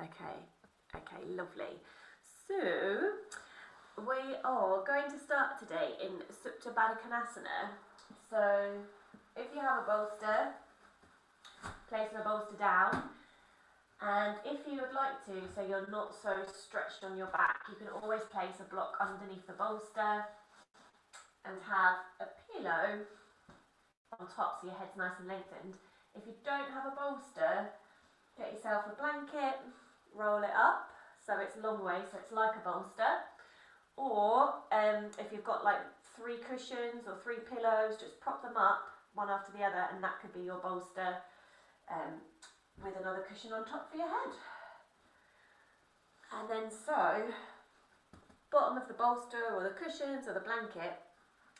Okay, lovely. So we are going to start today in Supta Baddha Konasana. So if you have a bolster, placing a bolster down, and if you would like to, so you're not so stretched on your back, you can always place a block underneath the bolster and have a pillow on top so your head's nice and lengthened. If you don't have a bolster, get yourself a blanket, roll it up so it's a long way, so it's like a bolster. Or if you've got like 3 cushions or 3 pillows, just prop them up one after the other, and that could be your bolster with another cushion on top for your head. And then so, bottom of the bolster or the cushions or the blanket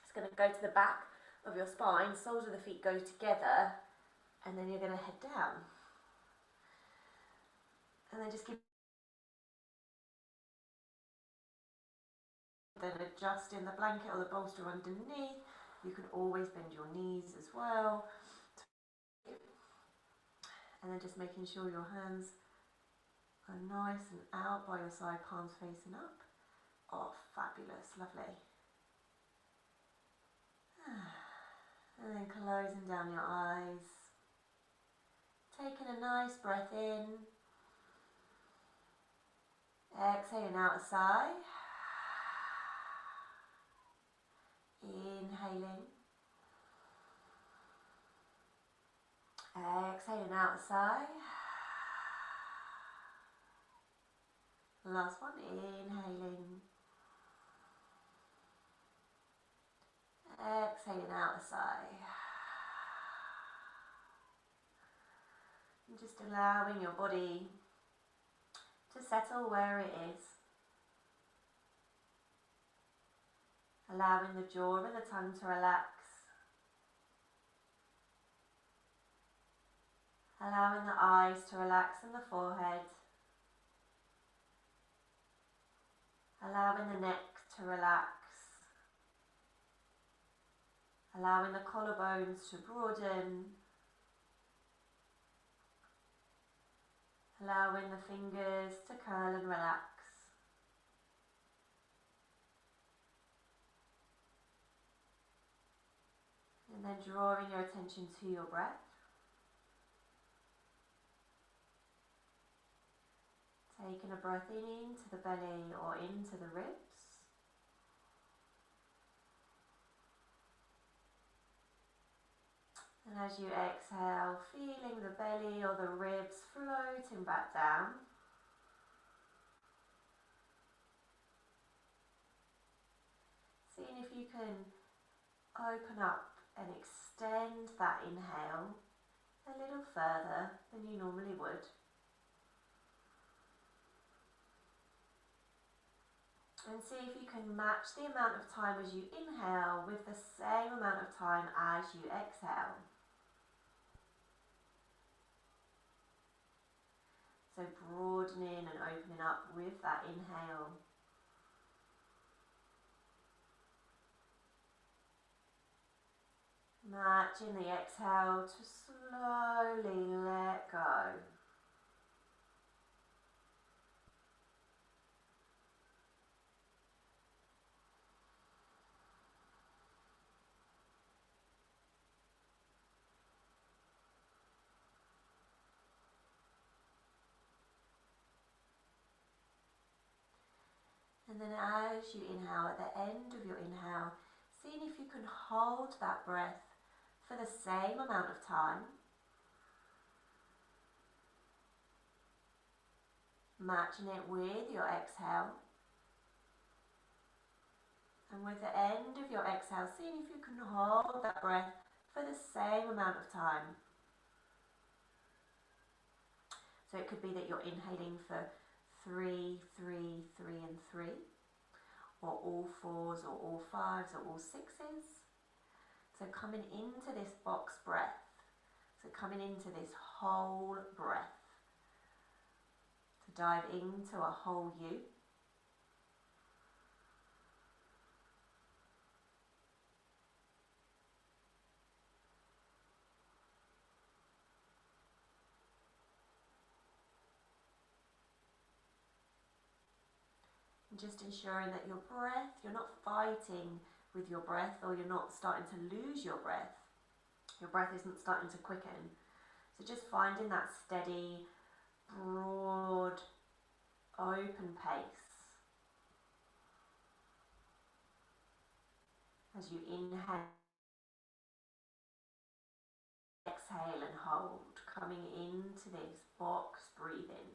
is going to go to the back of your spine, soles of the feet go together, and then you're going to head down. And then just keep then adjusting the blanket or the bolster underneath. You can always bend your knees as well. And then just making sure your hands are nice and out by your side, palms facing up. Oh, fabulous, lovely. And then closing down your eyes. Taking a nice breath in. Exhaling out a sigh. Inhaling. Exhaling out a sigh. Last one, inhaling. Exhaling out a sigh. And just allowing your body to settle where it is. Allowing the jaw and the tongue to relax. Allowing the eyes to relax and the forehead. Allowing the neck to relax. Allowing the collarbones to broaden. Allowing the fingers to curl and relax. And then drawing your attention to your breath. Taking a breath in into the belly or into the ribs. And as you exhale, feeling the belly or the ribs floating back down. Seeing if you can open up and extend that inhale a little further than you normally would. And see if you can match the amount of time as you inhale with the same amount of time as you exhale. So broadening and opening up with that inhale. Matching the exhale to slowly let go. And then as you inhale, at the end of your inhale, seeing if you can hold that breath for the same amount of time. Matching it with your exhale. And with the end of your exhale, seeing if you can hold that breath for the same amount of time. So it could be that you're inhaling for 3, 3, 3 and 3, or all 4s or all 5s or all 6s. So coming into this box breath, so coming into this whole breath, to dive into a whole you. just ensuring that your breath, you're not fighting with your breath, or you're not starting to lose your breath. Your breath isn't starting to quicken. So just finding that steady, broad, open pace as you inhale, exhale and hold, coming into this box breathing.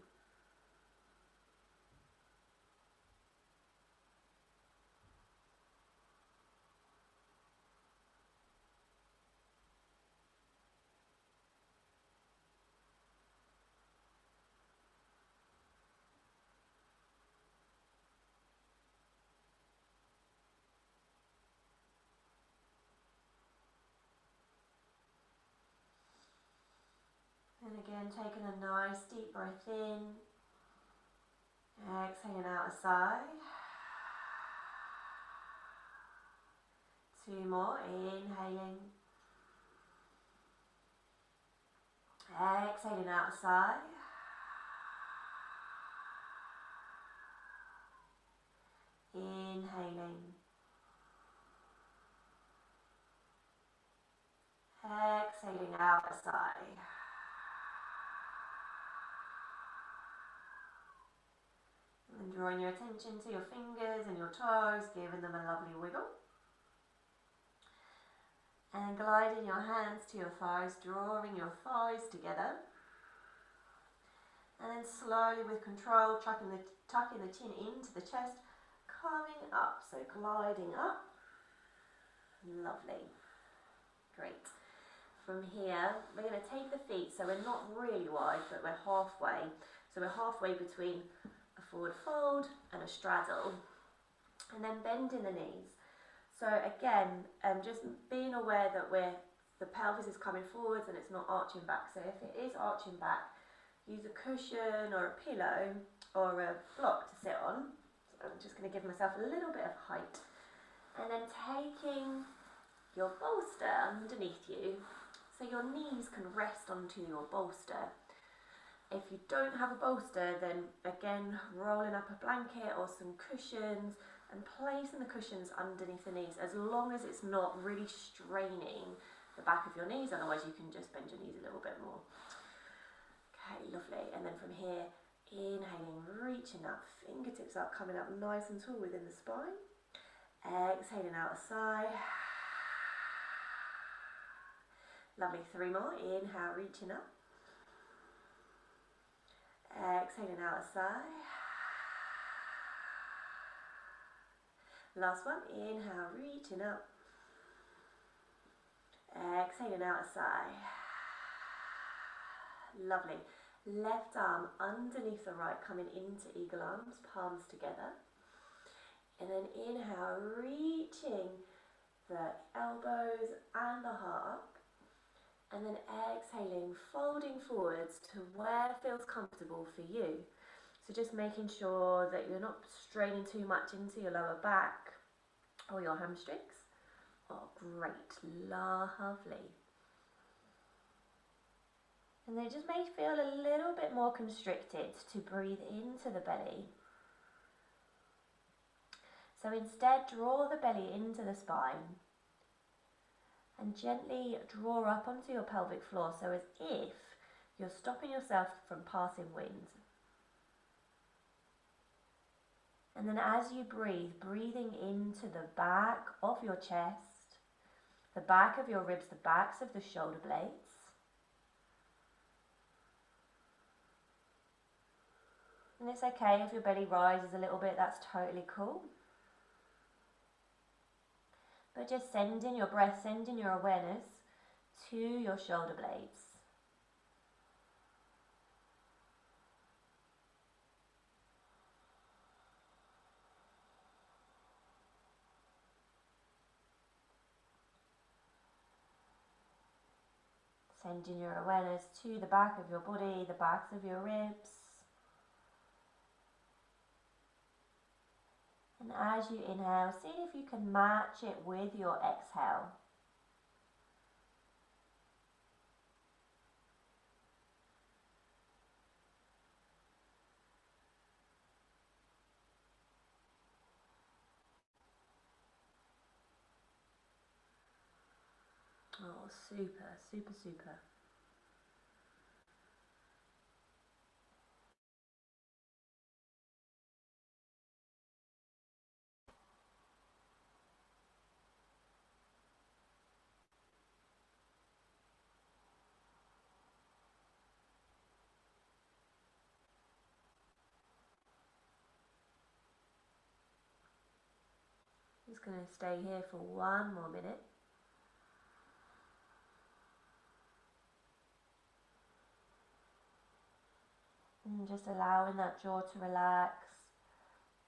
And again, taking a nice deep breath in, exhaling out a sigh. 2 more, inhaling, exhaling out a sigh. Inhaling, exhaling out a sigh. And drawing your attention to your fingers and your toes, giving them a lovely wiggle. And gliding your hands to your thighs, drawing your thighs together. And then slowly with control, tucking the chin into the chest, coming up, so gliding up. Lovely. Great. From here, we're going to take the feet, so we're not really wide, but we're halfway. So we're halfway between a forward fold and a straddle. And then bending the knees. So again, just being aware that the pelvis is coming forwards and it's not arching back. So if it is arching back, use a cushion or a pillow or a block to sit on. So I'm just going to give myself a little bit of height. And then taking your bolster underneath you, so your knees can rest onto your bolster. If you don't have a bolster, then again, rolling up a blanket or some cushions and placing the cushions underneath the knees, as long as it's not really straining the back of your knees, otherwise you can just bend your knees a little bit more. Okay, lovely. And then from here, inhaling, reaching up, fingertips up, coming up nice and tall within the spine. Exhaling out a sigh. Lovely, 3 more. Inhale, reaching up. Exhaling out a sigh. Last one. Inhale, reaching up. Exhaling out a sigh. Lovely. Left arm underneath the right, coming into eagle arms, palms together. And then inhale, reaching the elbows and the heart up. And then exhaling, folding forwards to where feels comfortable for you. So just making sure that you're not straining too much into your lower back or your hamstrings. Oh, great, lovely. And they just may feel a little bit more constricted to breathe into the belly. So instead, draw the belly into the spine and gently draw up onto your pelvic floor, so as if you're stopping yourself from passing wind. And then as you breathe, breathing into the back of your chest, the back of your ribs, the backs of the shoulder blades. And it's okay if your belly rises a little bit, that's totally cool. But just sending your breath, sending your awareness to your shoulder blades. Sending your awareness to the back of your body, the backs of your ribs. And as you inhale, see if you can match it with your exhale. Oh, super, super, super. Just going to stay here for 1 more minute. And just allowing that jaw to relax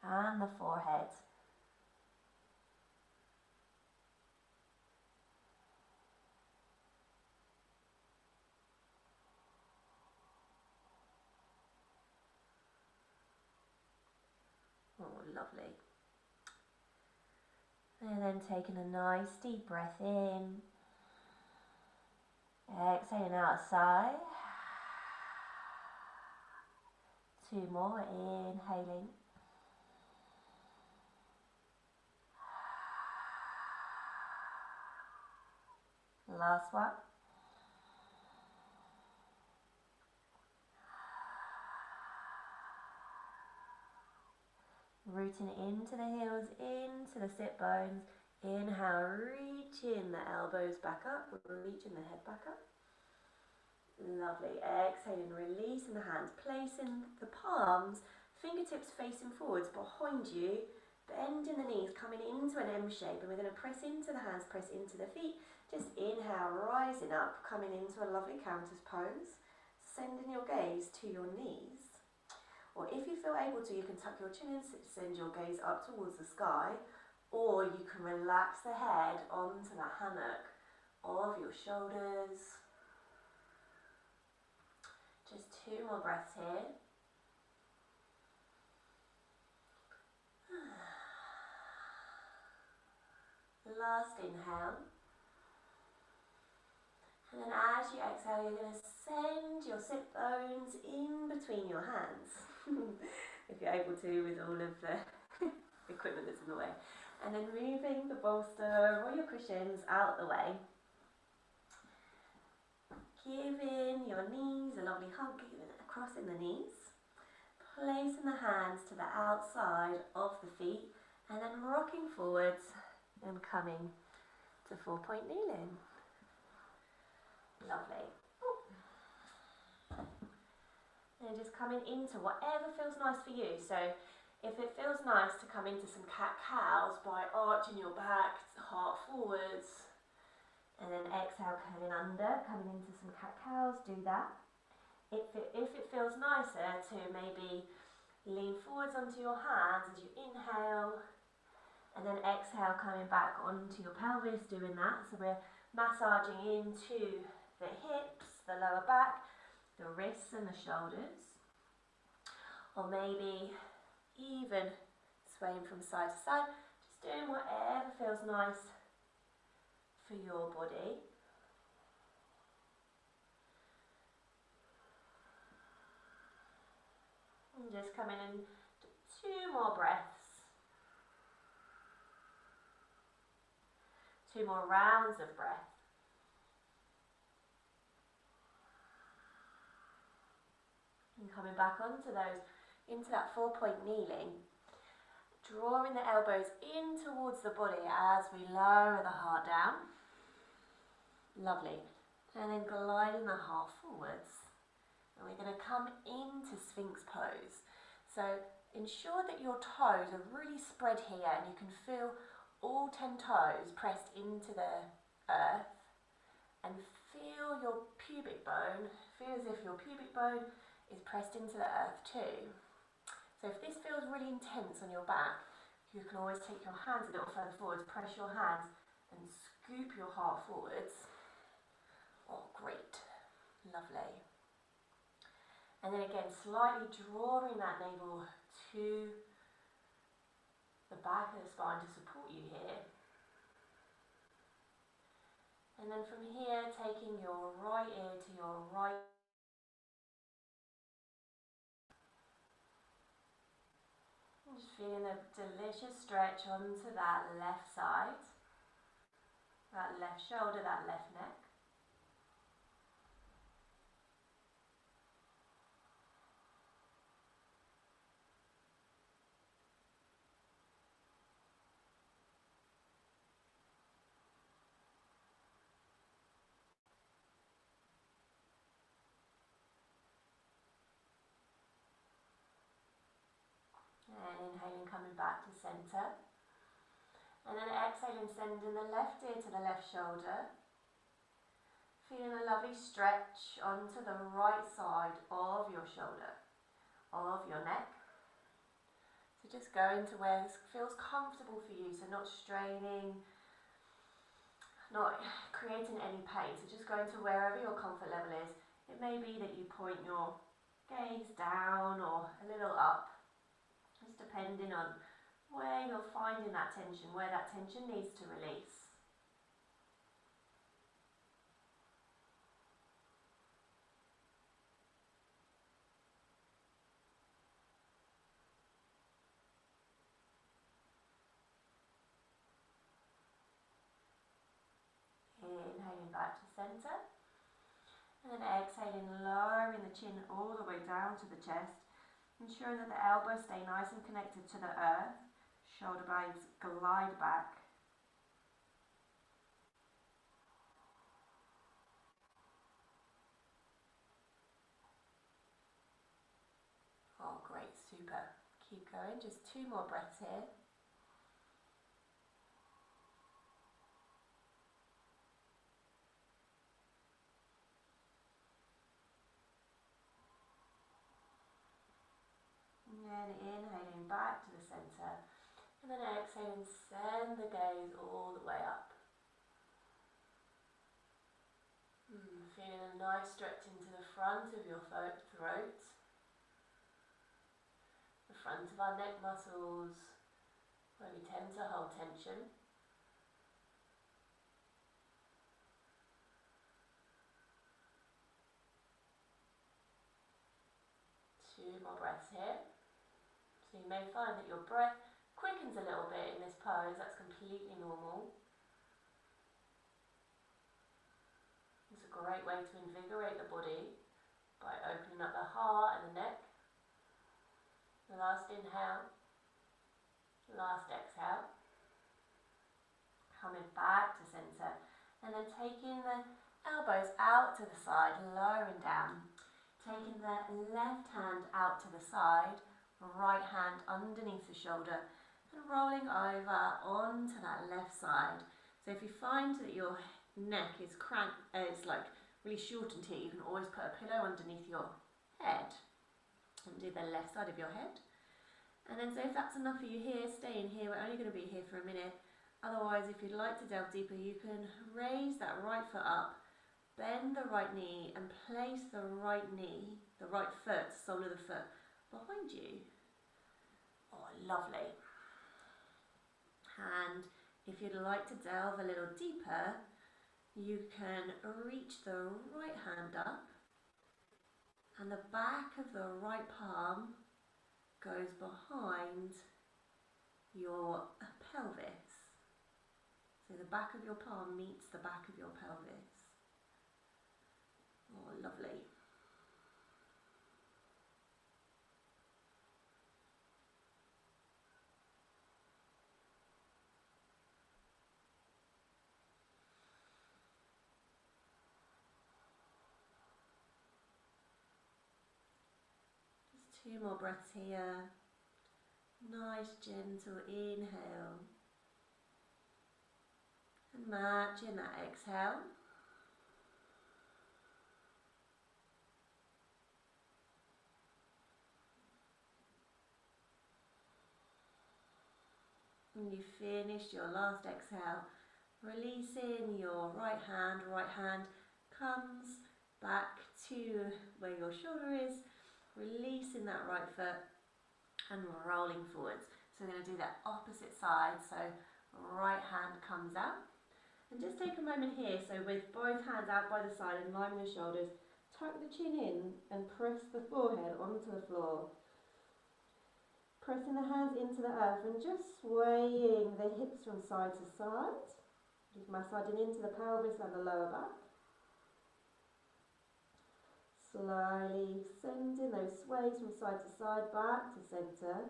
and the forehead. Oh, lovely. And then taking a nice deep breath in. Exhaling out a sigh. 2 more, inhaling. Last one. Rooting into the heels, into the sit bones. Inhale, reaching the elbows back up, reaching the head back up. Lovely. Exhaling, releasing the hands, placing the palms, fingertips facing forwards behind you, bending the knees, coming into an M shape, and we're going to press into the hands, press into the feet. Just inhale, rising up, coming into a lovely countess pose, sending your gaze to your knees. Or if you feel able to, you can tuck your chin in, send your gaze up towards the sky, or you can relax the head onto the hammock of your shoulders. Just 2 more breaths here. Last inhale. And then as you exhale, you're going to send your sit bones in between your hands. If you're able to, with all of the equipment that's in the way. And then moving the bolster or your cushions out the way. Giving your knees a lovely hug, crossing the knees. Placing the hands to the outside of the feet. And then rocking forwards and coming to 4-point kneeling. Lovely. And just coming into whatever feels nice for you. So if it feels nice to come into some cat-cows by arching your back, heart forwards, and then exhale, coming under, coming into some cat-cows, do that. If it feels nicer to maybe lean forwards onto your hands as you inhale, and then exhale, coming back onto your pelvis, doing that. So we're massaging into the hips, the lower back, the wrists and the shoulders. Or maybe even swaying from side to side, just doing whatever feels nice for your body. And just coming in, 2 more breaths. 2 more rounds of breath. And coming back onto those, into that 4-point kneeling. Drawing the elbows in towards the body as we lower the heart down. Lovely. And then gliding the heart forwards. And we're going to come into Sphinx pose. So ensure that your toes are really spread here and you can feel all 10 toes pressed into the earth. And feel your pubic bone, feel as if your pubic bone is pressed into the earth too. So if this feels really intense on your back, you can always take your hands a little further forwards, press your hands and scoop your heart forwards. Oh, great. Lovely. And then again, slightly drawing that navel to the back of the spine to support you here. And then from here, taking your right ear to your right. Just feeling a delicious stretch onto that left side. that left shoulder, that left neck. And inhaling, coming back to centre. And then exhaling, sending the left ear to the left shoulder. Feeling a lovely stretch onto the right side of your shoulder, of your neck. So just go into where this feels comfortable for you, so not straining, not creating any pain. So just go into wherever your comfort level is. It may be that you point your gaze down or a little up, just depending on where you're finding that tension, where that tension needs to release. Inhaling back to centre, and then exhaling, lowering the chin all the way down to the chest, ensuring that the elbows stay nice and connected to the earth, shoulder blades glide back. Oh great, super. Keep going, just 2 more breaths here. And then inhaling back to the centre, and then exhaling, send the gaze all the way up. Feeling a nice stretch into the front of your throat, the front of our neck muscles, where we tend to hold tension. Two more breaths here. So you may find that your breath quickens a little bit in this pose. That's completely normal. It's a great way to invigorate the body by opening up the heart and the neck. The last inhale, last exhale. Coming back to centre, and then taking the elbows out to the side, lowering down. Taking the left hand out to the side, right hand underneath the shoulder, and rolling over onto that left side. So if you find that your neck is like really shortened here, you can always put a pillow underneath your head and do the left side of your head. And then so if that's enough for you here, stay in here. We're only going to be here for a minute. Otherwise, if you'd like to delve deeper, you can raise that right foot up, bend the right knee, and place the right foot, sole of the foot, behind you. Oh, lovely. And if you'd like to delve a little deeper, you can reach the right hand up, and the back of the right palm goes behind your pelvis. So the back of your palm meets the back of your pelvis. Oh, lovely. Just 2 more breaths here. Nice gentle inhale. And matching that exhale. When you finished your last exhale, releasing your right hand comes back to where your shoulder is, releasing that right foot and rolling forwards. So we're going to do that opposite side, so right hand comes out. And just take a moment here, so with both hands out by the side in line with the shoulders, tuck the chin in and press the forehead onto the floor. Pressing the hands into the earth and just swaying the hips from side to side. Just massaging into the pelvis and the lower back. Slowly sending those sways from side to side, back to centre.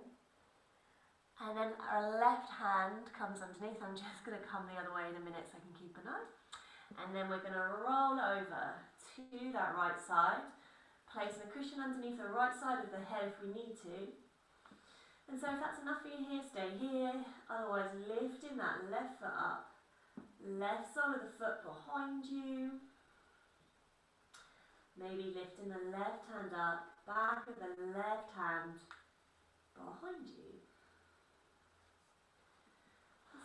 And then our left hand comes underneath. I'm just going to come the other way in a minute so I can keep an eye. And then we're going to roll over to that right side, placing a cushion underneath the right side of the head if we need to. And so if that's enough for you here, stay here. Otherwise, lifting that left foot up, left sole of the foot behind you. Maybe lifting the left hand up, back of the left hand behind you.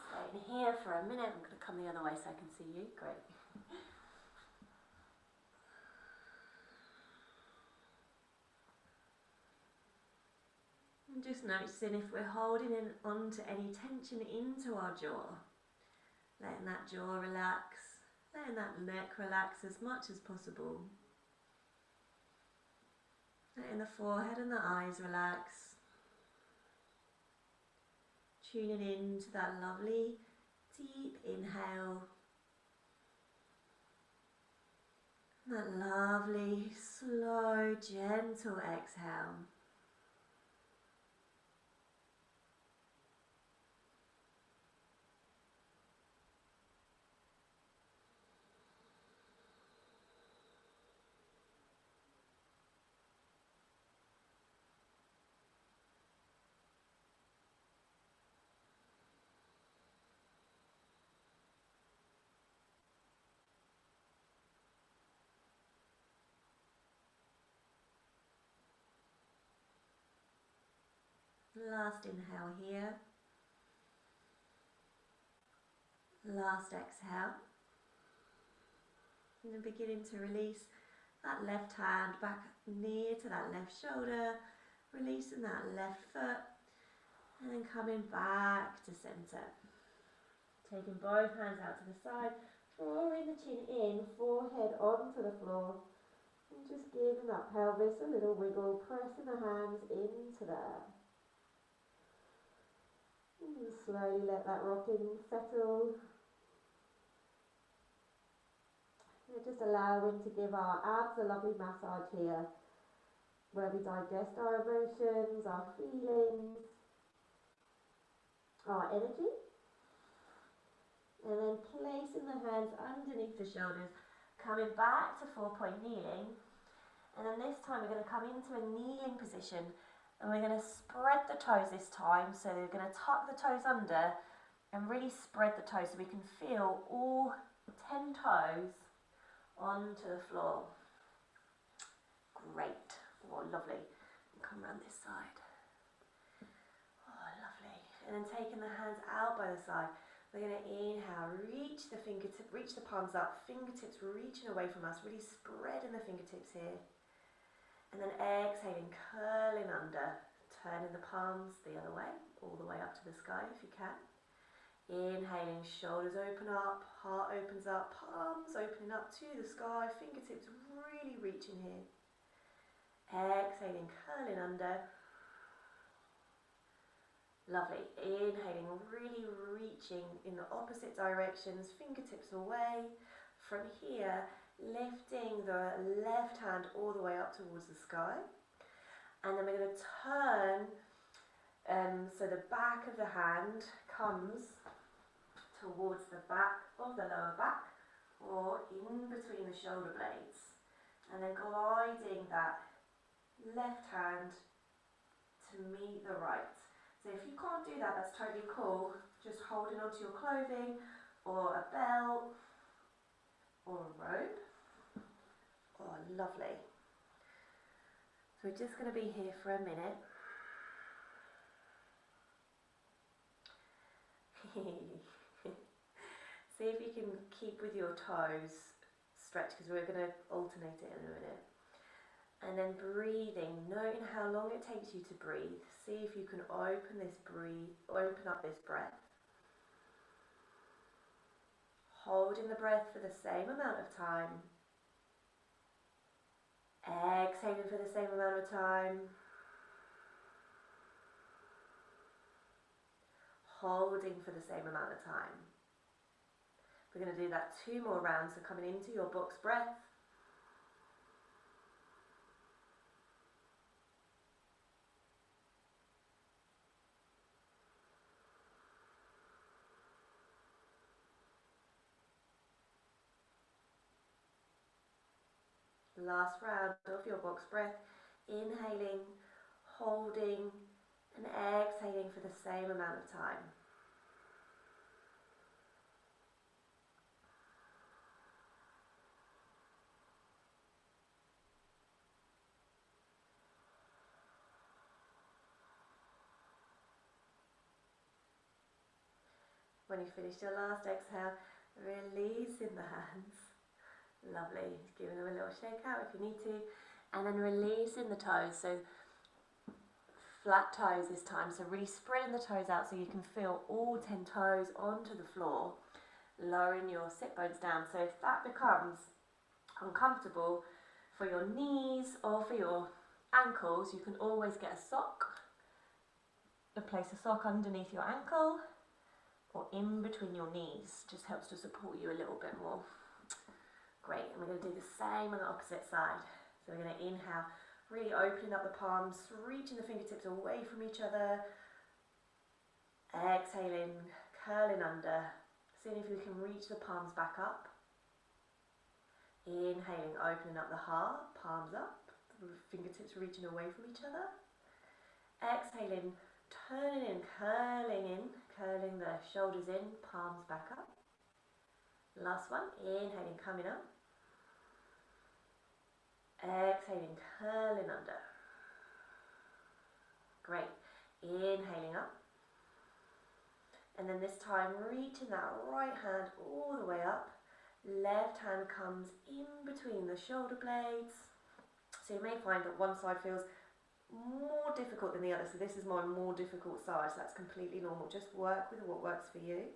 Stay in here for a minute. I'm going to come the other way so I can see you. Great. And just noticing if we're holding onto any tension into our jaw. Letting that jaw relax, letting that neck relax as much as possible. Letting the forehead and the eyes relax. Tuning in to that lovely deep inhale. And that lovely, slow, gentle exhale. Last inhale here. Last exhale. And then beginning to release that left hand back near to that left shoulder. Releasing that left foot. And then coming back to centre. Taking both hands out to the side. Drawing the chin in, forehead onto the floor. And just giving that pelvis a little wiggle. Pressing the hands into there. And slowly let that rocking settle. And just allowing to give our abs a lovely massage here, where we digest our emotions, our feelings, our energy. And then placing the hands underneath the shoulders, coming back to 4-point kneeling. And then this time we're going to come into a kneeling position. And we're going to spread the toes this time, so we're going to tuck the toes under and really spread the toes so we can feel all 10 toes onto the floor. Great. Oh, lovely. Come around this side. Oh, lovely. And then taking the hands out by the side, we're going to inhale, reach the fingertips, reach the palms up, fingertips reaching away from us, really spreading the fingertips here. And then exhaling, curling under, turning the palms the other way, all the way up to the sky if you can. Inhaling, shoulders open up, heart opens up, palms opening up to the sky, fingertips really reaching here. Exhaling, curling under. Lovely. Inhaling, really reaching in the opposite directions, fingertips away. From here, lifting the left hand all the way up towards the sky. And then we're going to turn, so the back of the hand comes towards the back of the lower back, or in between the shoulder blades. And then gliding that left hand to meet the right. So if you can't do that, that's totally cool. Just holding onto your clothing, or a belt, or a robe. Oh, lovely. So we're just going to be here for a minute. See if you can keep with your toes stretched, because we're going to alternate it in a minute. And then breathing, noting how long it takes you to breathe. See if you can open up this breath. Holding the breath for the same amount of time. Exhaling for the same amount of time. Holding for the same amount of time. We're going to do that 2 more rounds, so coming into your box breath. Last round of your box breath, inhaling, holding, and exhaling for the same amount of time. When you finish your last exhale, releasing the hands. Lovely. Giving them a little shake out if you need to. And then releasing the toes. So flat toes this time. So really spreading the toes out so you can feel all 10 toes onto the floor. Lowering your sit bones down. So if that becomes uncomfortable for your knees or for your ankles, you can always get a sock. Place a sock underneath your ankle or in between your knees. Just helps to support you a little bit more. Great, and we're going to do the same on the opposite side. So we're going to inhale, really opening up the palms, reaching the fingertips away from each other. Exhaling, curling under, seeing if you can reach the palms back up. Inhaling, opening up the heart, palms up, fingertips reaching away from each other. Exhaling, turning in, curling the shoulders in, palms back up. Last one, inhaling, coming up. Exhaling, curling under. Great. Inhaling up. And then this time, reaching that right hand all the way up. Left hand comes in between the shoulder blades. So you may find that one side feels more difficult than the other. So this is my more difficult side. So that's completely normal. Just work with what works for you.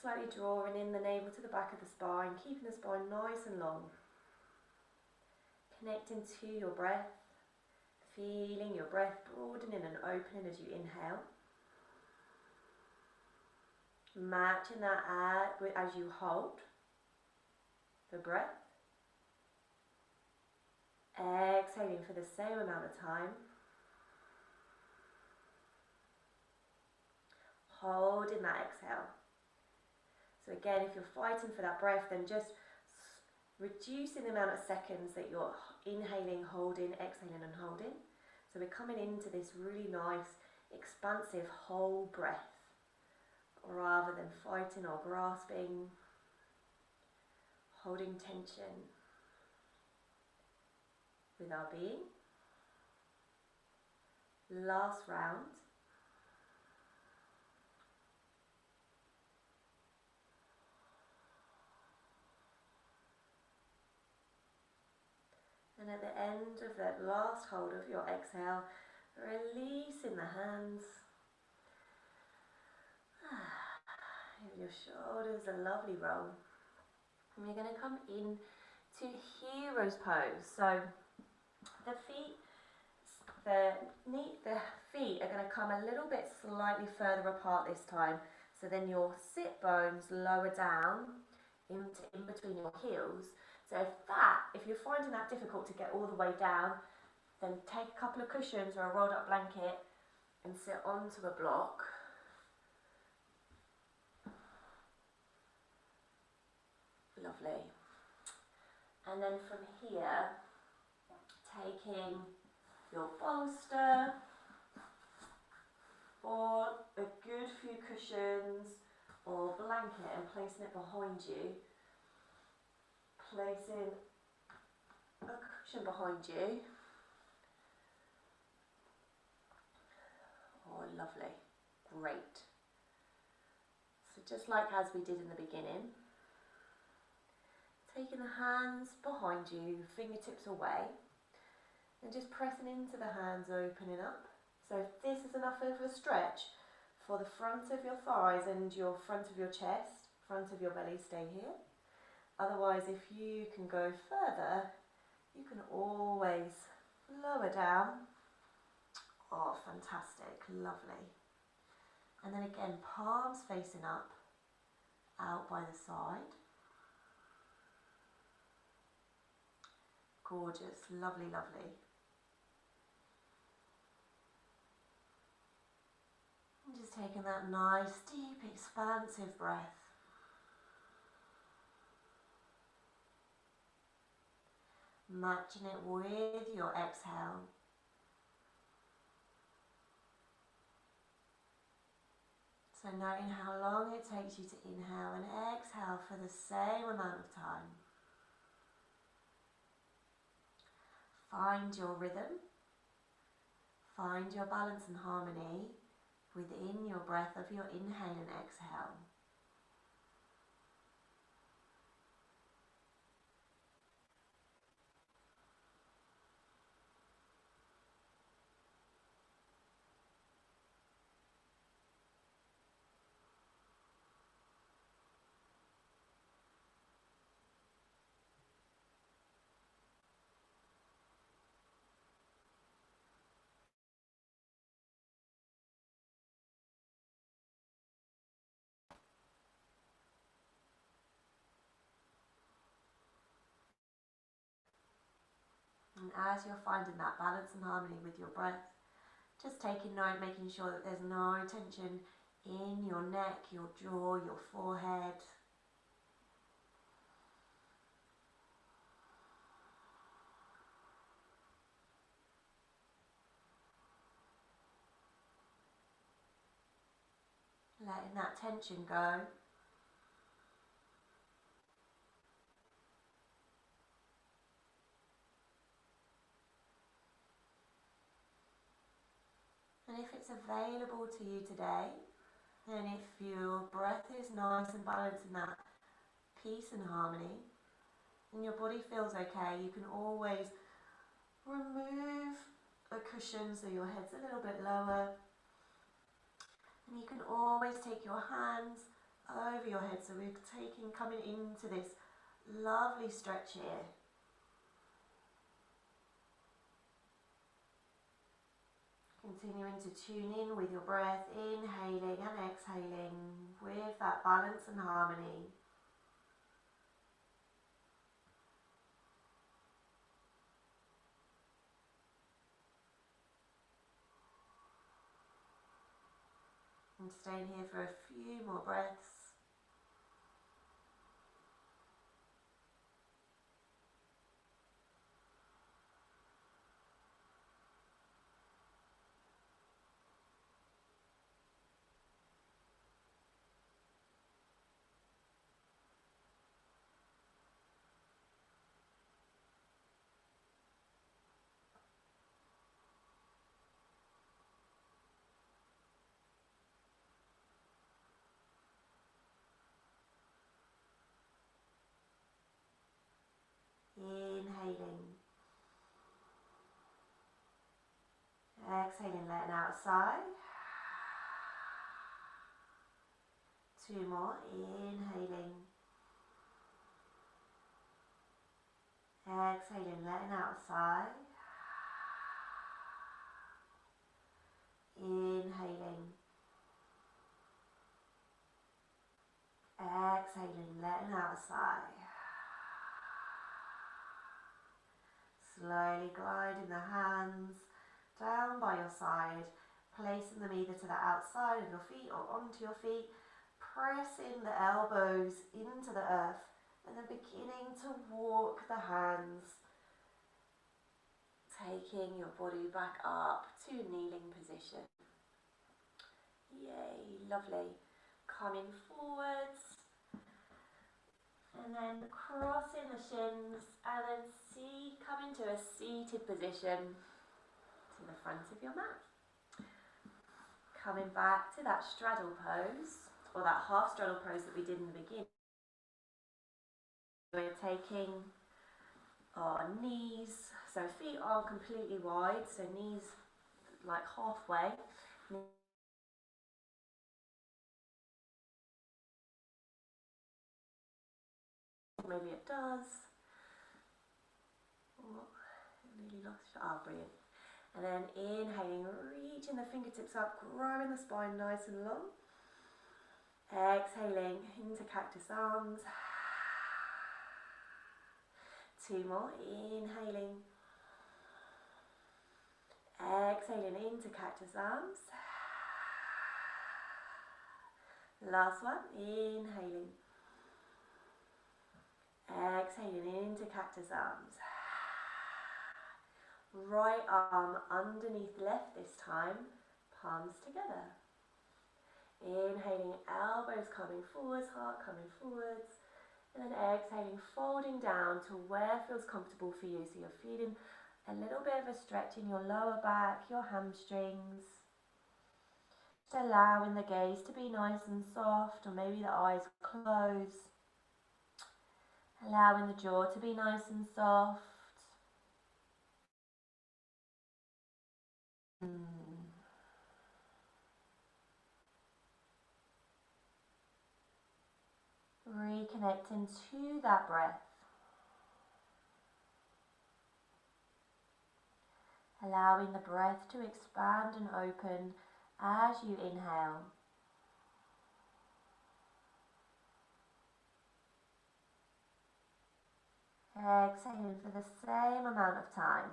Slightly drawing in the navel to the back of the spine, keeping the spine nice and long. Connecting to your breath, feeling your breath broadening and opening as you inhale. Matching that as you hold the breath. Exhaling for the same amount of time. Holding that exhale. So again, if you're fighting for that breath, then just reducing the amount of seconds that you're inhaling, holding, exhaling and holding. So we're coming into this really nice, expansive whole breath, rather than fighting or grasping, holding tension with our being. Last round. And at the end of that last hold of your exhale, releasing the hands. Give your shoulders a lovely roll. And we're going to come in to hero's pose. So the feet are going to come a little bit slightly further apart this time. So then your sit bones lower down in between your heels. So if you're finding that difficult to get all the way down, then take a couple of cushions or a rolled up blanket and sit onto a block. Lovely. And then from here, taking your bolster or a good few cushions or blanket and placing it behind you. Placing a cushion behind you. Oh, lovely. Great. So just like as we did in the beginning, taking the hands behind you, fingertips away, and just pressing into the hands, opening up. So if this is enough of a stretch for the front of your thighs and your front of your chest, front of your belly, stay here. Otherwise, if you can go further, you can always lower down. Oh, fantastic, lovely. And then again, palms facing up, out by the side. Gorgeous, lovely, lovely. And just taking that nice, deep, expansive breath. Matching it with your exhale. So noting how long it takes you to inhale and exhale for the same amount of time. Find your rhythm. Find your balance and harmony within your breath of your inhale and exhale. And as you're finding that balance and harmony with your breath, just taking note, making sure that there's no tension in your neck, your jaw, your forehead. Letting that tension go. And if it's available to you today, and if your breath is nice and balanced in that peace and harmony, and your body feels okay, you can always remove a cushion so your head's a little bit lower. And you can always take your hands over your head. So we're coming into this lovely stretch here. Continuing to tune in with your breath, inhaling and exhaling with that balance and harmony. And staying here for a few more breaths. Inhaling. Exhaling, letting out a sigh. Two more. Inhaling. Exhaling, letting out a sigh. Inhaling. Exhaling, letting out a sigh. Slowly gliding the hands down by your side, placing them either to the outside of your feet or onto your feet, pressing the elbows into the earth, and then beginning to walk the hands, taking your body back up to kneeling position. Yay, lovely. Coming forwards, and then crossing the shins, and then come into a seated position to the front of your mat. Coming back to that straddle pose, or that half straddle pose that we did in the beginning. We're taking our knees, so feet are completely wide, so knees like halfway. Maybe it does. Oh, nearly lost. Oh, brilliant. And then inhaling, reaching the fingertips up, growing the spine nice and long. Exhaling into cactus arms. 2 more, inhaling. Exhaling into cactus arms. Last one, inhaling. Exhaling into cactus arms. Right arm underneath left this time, palms together. Inhaling, elbows coming forwards, heart coming forwards. And then exhaling, folding down to where feels comfortable for you. So you're feeling a little bit of a stretch in your lower back, your hamstrings. Just allowing the gaze to be nice and soft, or maybe the eyes close. Allowing the jaw to be nice and soft. Reconnecting to that breath. Allowing the breath to expand and open as you inhale. Exhaling for the same amount of time.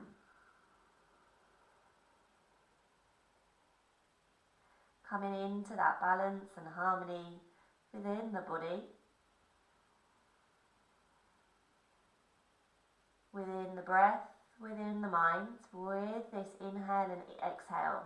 Coming into that balance and harmony within the body, within the breath, within the mind, with this inhale and exhale.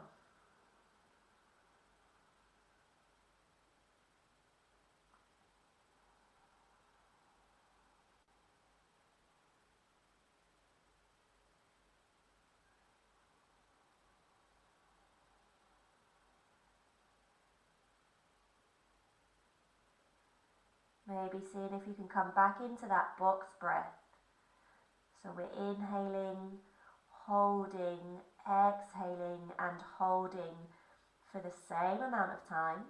Maybe seeing if you can come back into that box breath. So we're inhaling, holding, exhaling and holding for the same amount of time.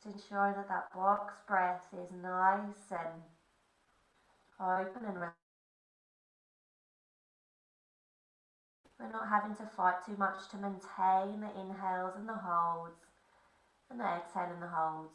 Just ensuring that that box breath is nice and open and we're not having to fight too much to maintain the inhales and the holds and the exhale and the holds.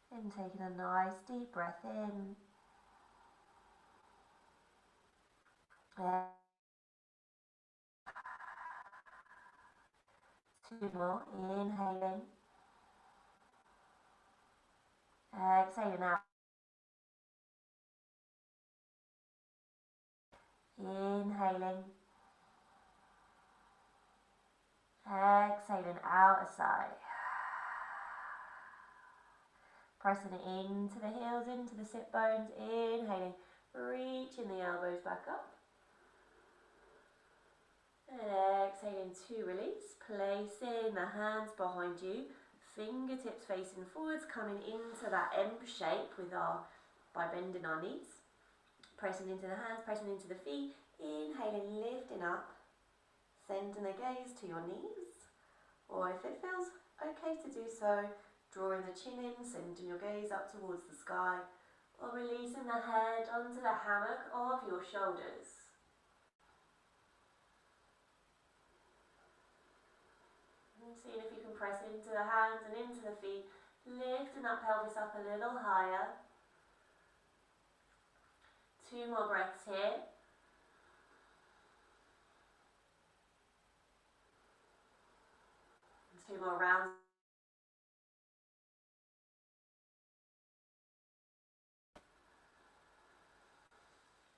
And taking a nice deep breath in. 2 more, inhaling. Exhaling out. Inhaling. Exhaling out a sigh. Pressing it into the heels, into the sit bones. Inhaling. Reaching the elbows back up. And exhaling to release, placing the hands behind you, fingertips facing forwards, coming into that M shape by bending our knees, pressing into the hands, pressing into the feet, inhaling, lifting up, sending the gaze to your knees, or if it feels okay to do so, drawing the chin in, sending your gaze up towards the sky, or releasing the head onto the hammock of your shoulders. And seeing if you can press into the hands and into the feet, lifting that pelvis up a little higher. 2 more breaths here. And 2 more rounds.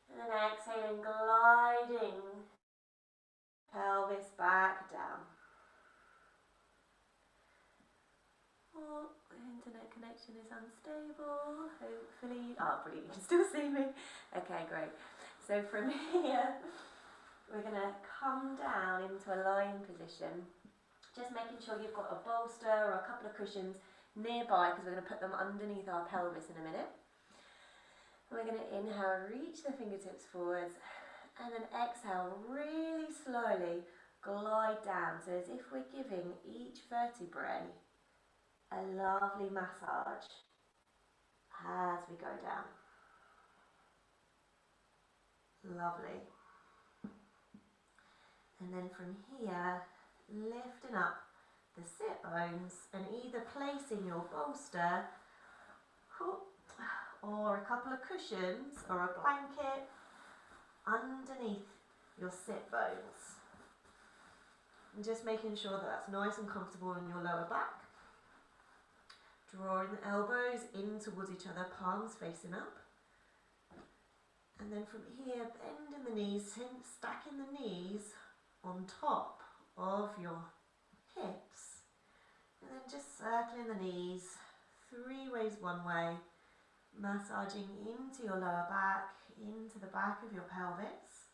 And then exhaling, gliding pelvis back down. Oh, the internet connection is unstable. Hopefully, brilliant, you can still see me. Okay, great. So from here, we're going to come down into a lying position. Just making sure you've got a bolster or a couple of cushions nearby, because we're going to put them underneath our pelvis in a minute. We're going to inhale, reach the fingertips forwards, and then exhale, really slowly glide down. So as if we're giving each vertebrae a lovely massage as we go down. Lovely. And then from here, lifting up the sit bones and either placing your bolster or a couple of cushions or a blanket underneath your sit bones. And just making sure that that's nice and comfortable in your lower back. Drawing the elbows in towards each other, palms facing up. And then from here, bending the knees, stacking the knees on top of your hips. And then just circling the knees 3 ways one way, massaging into your lower back, into the back of your pelvis.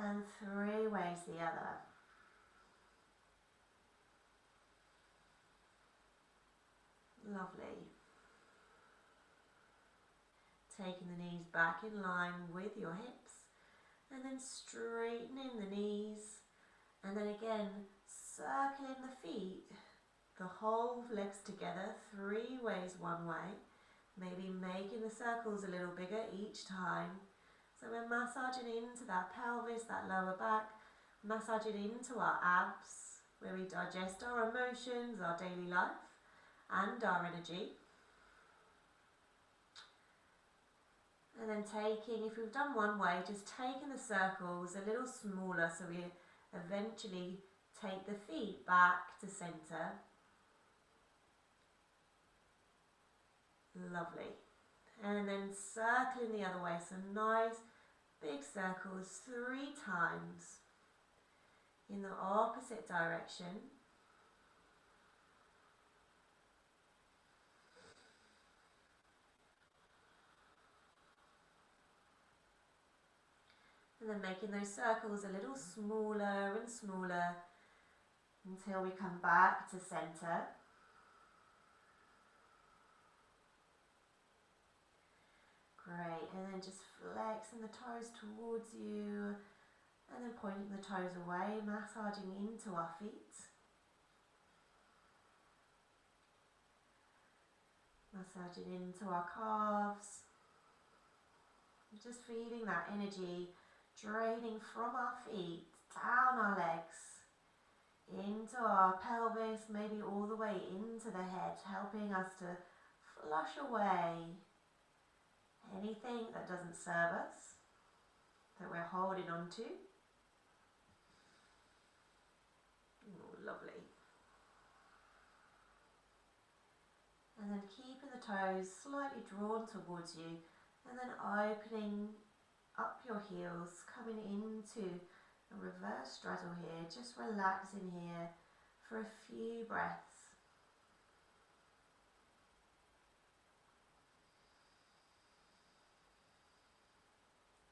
And 3 ways the other. Lovely. Taking the knees back in line with your hips, and then straightening the knees, and then again circling the feet, the whole legs together 3 ways one way, maybe making the circles a little bigger each time. So we're massaging into that pelvis, that lower back, massaging into our abs, where we digest our emotions, our daily life, and our energy. And then taking, if we've done one way, just taking the circles a little smaller, so we eventually take the feet back to center. Lovely. And then circling the other way, so nice big circles 3 times in the opposite direction. And then making those circles a little smaller and smaller until we come back to center. Great, and then just flexing the toes towards you and then pointing the toes away, massaging into our feet. Massaging into our calves. Just feeling that energy draining from our feet, down our legs, into our pelvis, maybe all the way into the head, helping us to flush away anything that doesn't serve us, that we're holding on to. Ooh, lovely. And then keeping the toes slightly drawn towards you, and then opening up your heels, coming into a reverse straddle here, just relaxing here for a few breaths.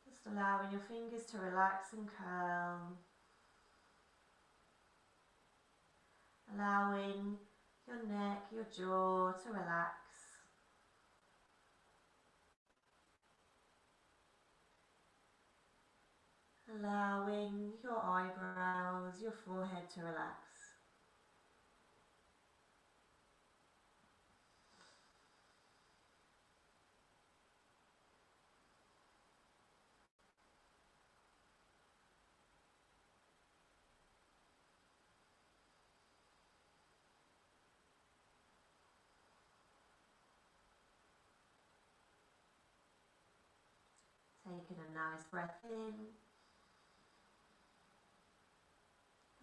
Just Just allowing your fingers to relax and curl. Allowing your neck, your jaw to relax. Allowing your eyebrows, your forehead to relax. Taking a nice breath in.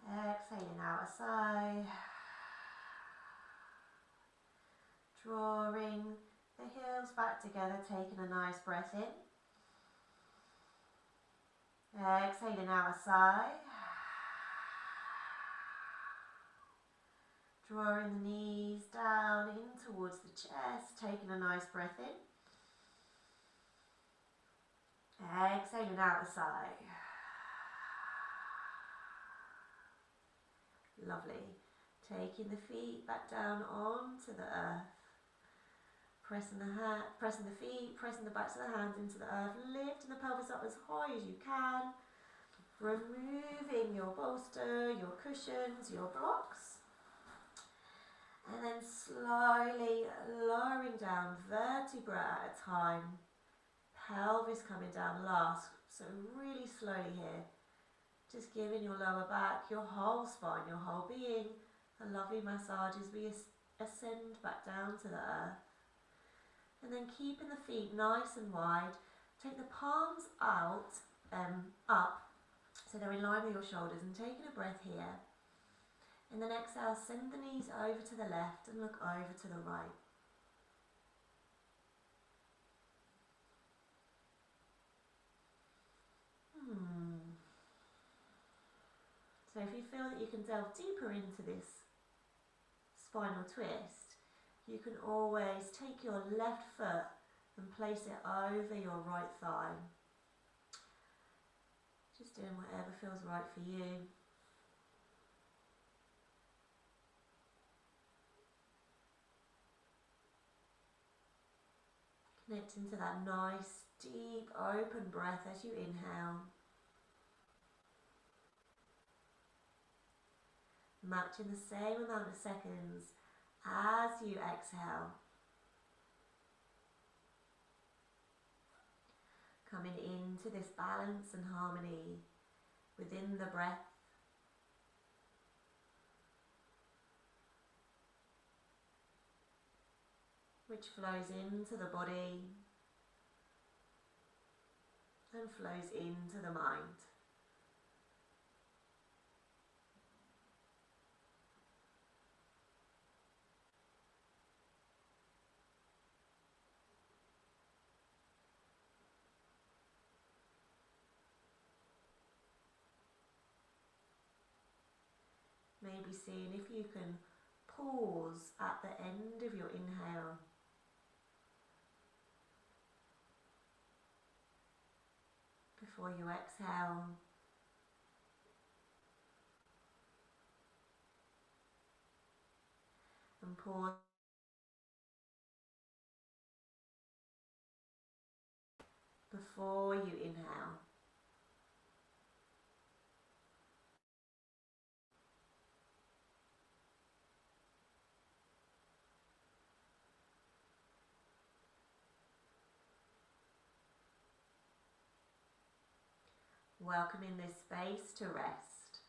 Exhaling out a sigh. Drawing the heels back together, taking a nice breath in. Exhaling out a sigh. Drawing the knees down in towards the chest, taking a nice breath in. Exhaling out a sigh. Lovely. Taking the feet back down onto the earth. Pressing the feet, pressing the backs of the hands into the earth, lifting the pelvis up as high as you can, removing your bolster, your cushions, your blocks, and then slowly lowering down vertebra at a time, pelvis coming down last, so really slowly here, just giving your lower back, your whole spine, your whole being, a lovely massage as we ascend back down to the earth. And then keeping the feet nice and wide, take the palms out, up, so they're in line with your shoulders, and taking a breath here. And then exhale, send the knees over to the left and look over to the right. So if you feel that you can delve deeper into this spinal twist, you can always take your left foot and place it over your right thigh. Just doing whatever feels right for you. Connecting to that nice, deep, open breath as you inhale. Matching the same amount of seconds as you exhale. Coming into this balance and harmony within the breath. Which flows into the body and flows into the mind. Maybe seeing if you can pause at the end of your inhale. Before you exhale. And pause before you inhale. Welcoming this space to rest.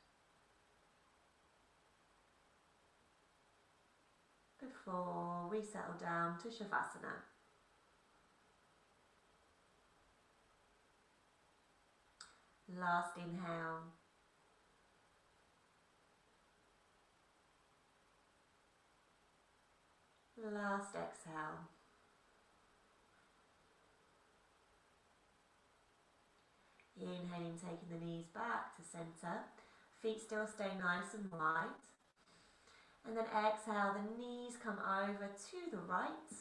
Before we settle down to Shavasana. Last inhale. Last exhale. Inhaling, taking the knees back to centre. Feet still stay nice and wide. And then exhale, the knees come over to the right.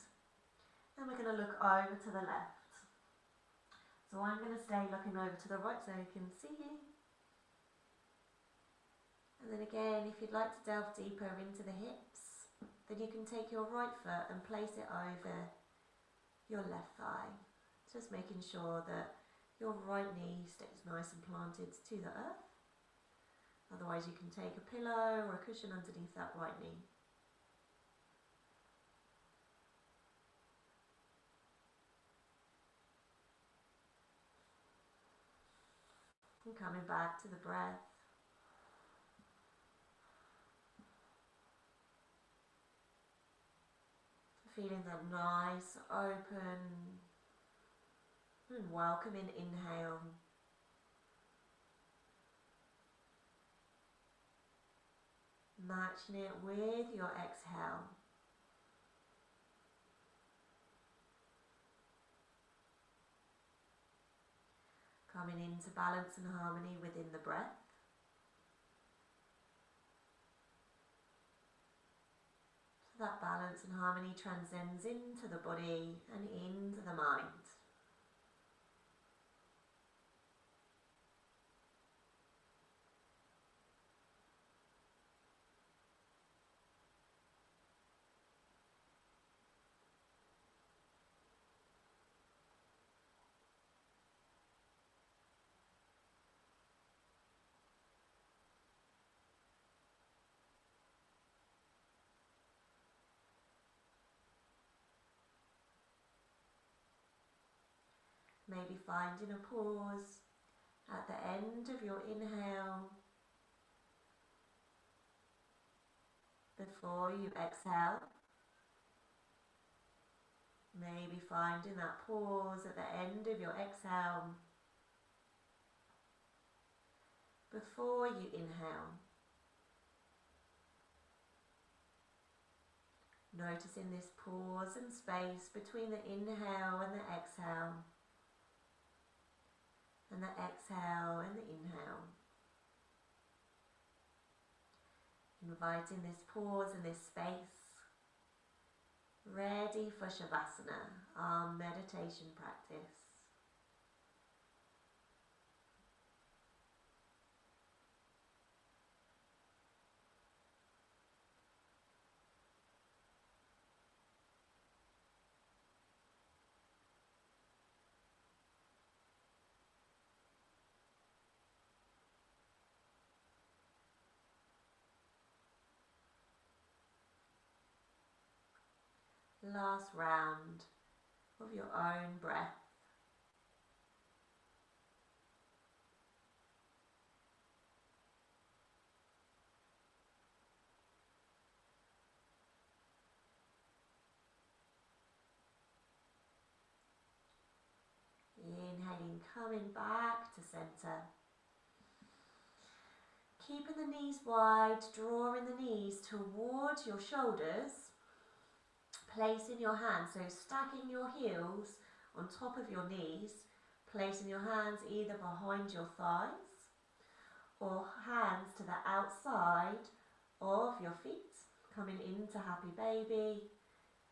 And we're going to look over to the left. So I'm going to stay looking over to the right so you can see. And then again, if you'd like to delve deeper into the hips, then you can take your right foot and place it over your left thigh. Just making sure that your right knee stays nice and planted to the earth. Otherwise you can take a pillow or a cushion underneath that right knee. And coming back to the breath. Feeling that nice, open and welcoming inhale. Matching it with your exhale. Coming into balance and harmony within the breath. So that balance and harmony transcends into the body and into the mind. Maybe finding a pause at the end of your inhale before you exhale. Maybe finding that pause at the end of your exhale before you inhale. Noticing this pause and space between the inhale and the exhale, and the exhale and the inhale. Inviting this pause and this space, ready for Shavasana, our meditation practice. Last round of your own breath. Inhaling, coming back to center. Keeping the knees wide, drawing the knees towards your shoulders. Placing your hands, so stacking your heels on top of your knees, placing your hands either behind your thighs or hands to the outside of your feet, coming into happy baby,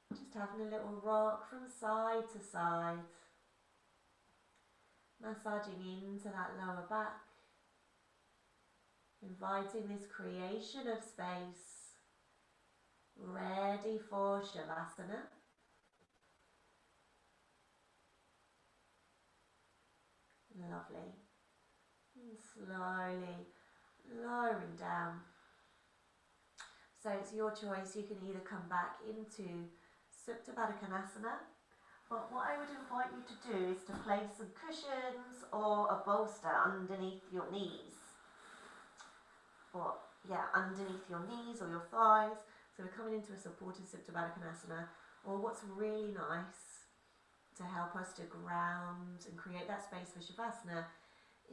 just having a little rock from side to side, massaging into that lower back, inviting this creation of space. Ready for Shavasana. Lovely. And slowly lowering down. So it's your choice. You can either come back into Supta Baddha Konasana, but what I would invite you to do is to place some cushions or a bolster underneath your knees. Or, underneath your knees or your thighs. So we're coming into a supported Supta Baddha Konasana, or what's really nice to help us to ground and create that space for Shavasana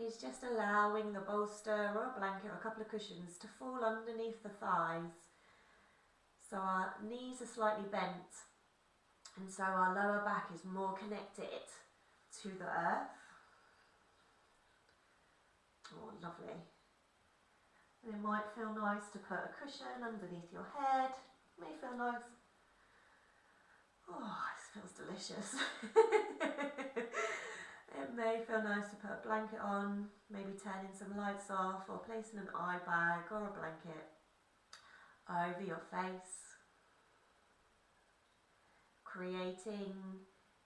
is just allowing the bolster or a blanket or a couple of cushions to fall underneath the thighs. So our knees are slightly bent, and so our lower back is more connected to the earth. Oh, lovely. And it might feel nice to put a cushion underneath your head. It may feel nice. Oh, this feels delicious. It may feel nice to put a blanket on, maybe turning some lights off or placing an eye bag or a blanket over your face, creating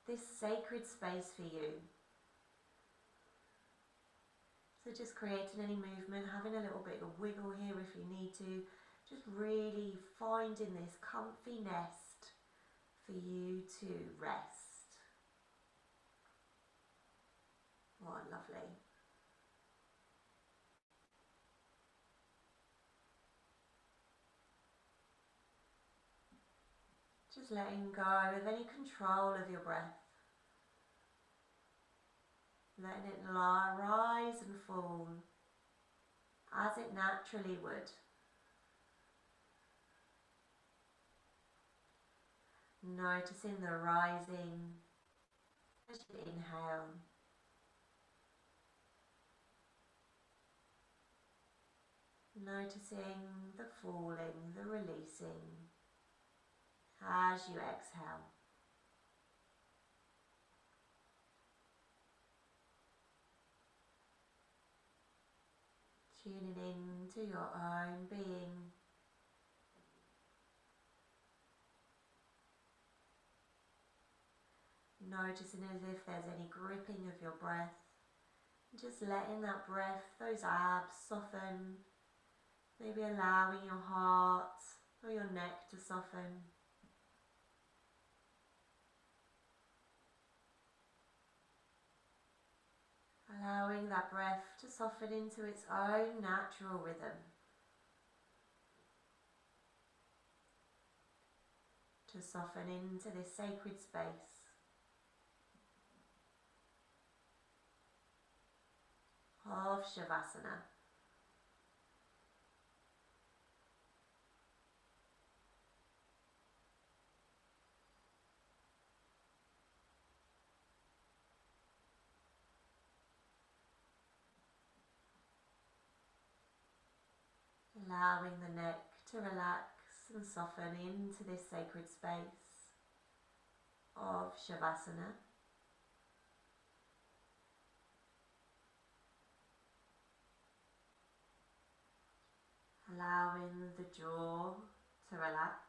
this sacred space for you. So just creating any movement, having a little bit of wiggle here if you need to, just really finding this comfy nest for you to rest. Oh, lovely. Just letting go of any control of your breath. Letting it rise and fall as it naturally would. Noticing the rising as you inhale. Noticing the falling, the releasing as you exhale. Tuning into your own being. Noticing as if there's any gripping of your breath. Just letting that breath, those abs soften. Maybe allowing your heart or your neck to soften. Allowing that breath to soften into its own natural rhythm. To soften into this sacred space. Of Shavasana. Allowing the neck to relax and soften into this sacred space of Shavasana. Allowing the jaw to relax.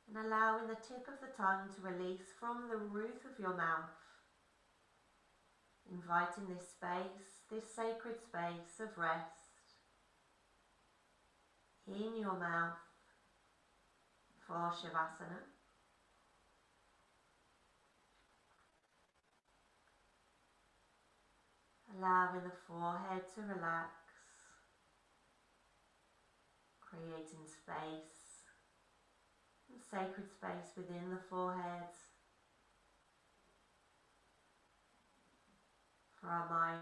And allowing the tip of the tongue to release from the roof of your mouth. Inviting this space, this sacred space of rest in your mouth for Shavasana. Allowing the forehead to relax, creating space, and sacred space within the forehead for our mind.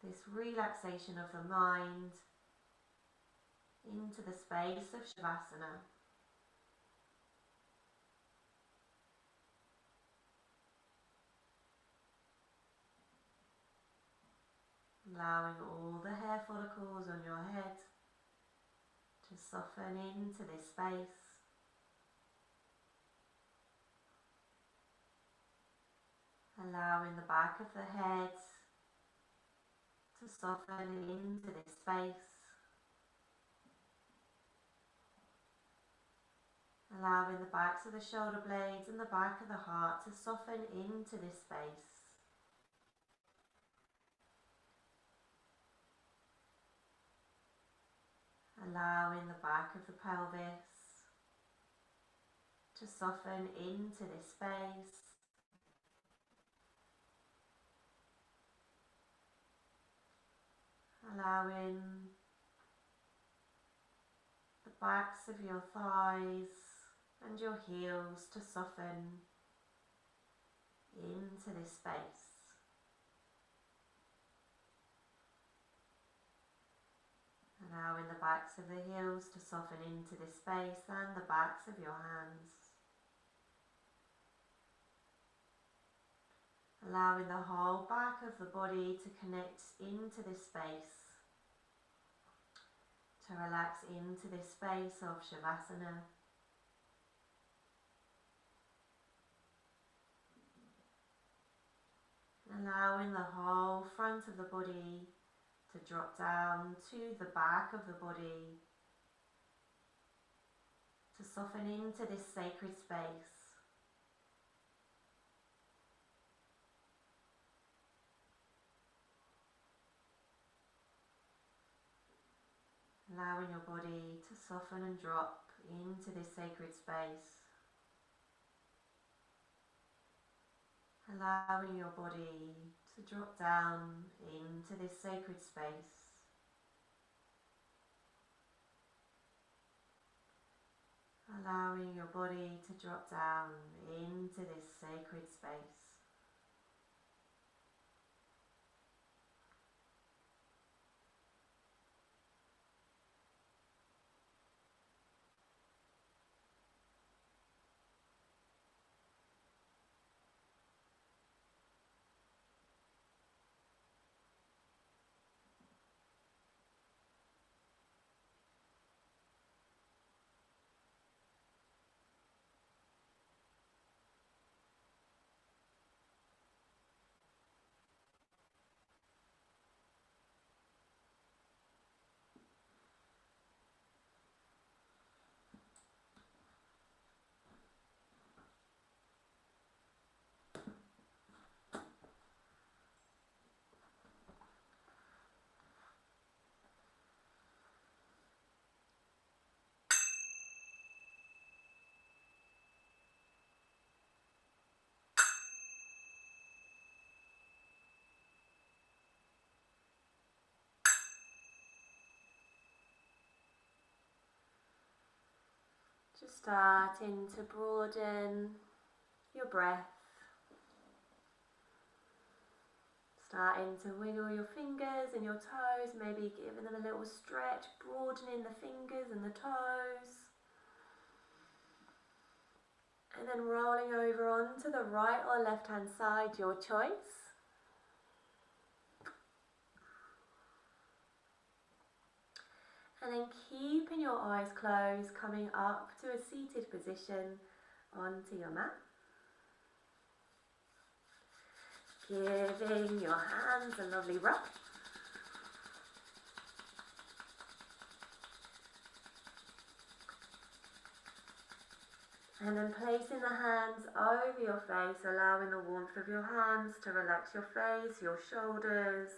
This relaxation of the mind into the space of Shavasana. Allowing all the hair follicles on your head to soften into this space. Allowing the back of the head to soften into this space. Allowing the backs of the shoulder blades and the back of the heart to soften into this space. Allowing the back of the pelvis to soften into this space. Allowing the backs of your thighs and your heels to soften into this space. Allowing the backs of the heels to soften into this space and the backs of your hands. Allowing the whole back of the body to connect into this space. To relax into this space of Shavasana. Allowing the whole front of the body to drop down to the back of the body, to soften into this sacred space. Allowing your body to soften and drop into this sacred space. Allowing your body to drop down into this sacred space. Allowing your body to drop down into this sacred space. Just starting to broaden your breath. Starting to wiggle your fingers and your toes, maybe giving them a little stretch, broadening the fingers and the toes. And then rolling over onto the right or left hand side, your choice. And then keeping your eyes closed, coming up to a seated position onto your mat. Giving your hands a lovely rub. And then placing the hands over your face, allowing the warmth of your hands to relax your face, your shoulders.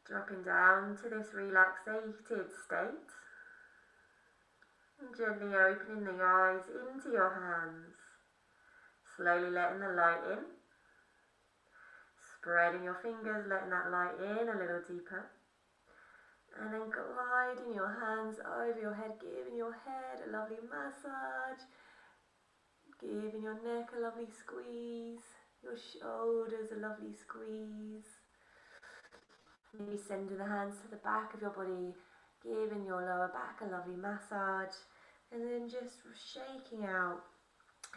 Dropping down to this relaxated state. And gently opening the eyes into your hands. Slowly letting the light in. Spreading your fingers, letting that light in a little deeper. And then gliding your hands over your head, giving your head a lovely massage. Giving your neck a lovely squeeze. Your shoulders a lovely squeeze. Maybe sending the hands to the back of your body, giving your lower back a lovely massage. And then just shaking out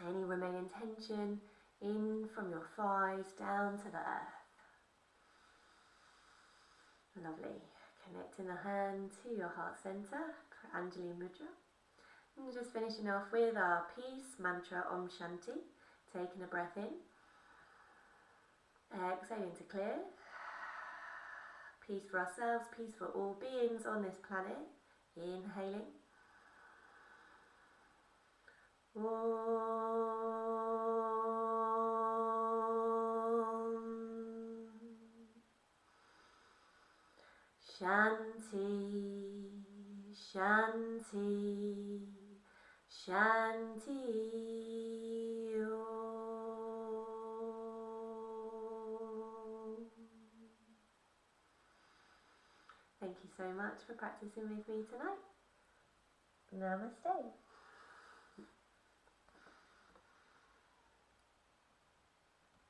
any remaining tension in from your thighs down to the earth. Lovely. Connecting the hand to your heart center, Anjali Mudra. And just finishing off with our peace mantra Om Shanti. Taking a breath in. Exhaling to clear. Peace for ourselves, peace for all beings on this planet. Inhaling. Om Shanti, Shanti, Shanti. Thank you so much for practicing with me tonight. Namaste.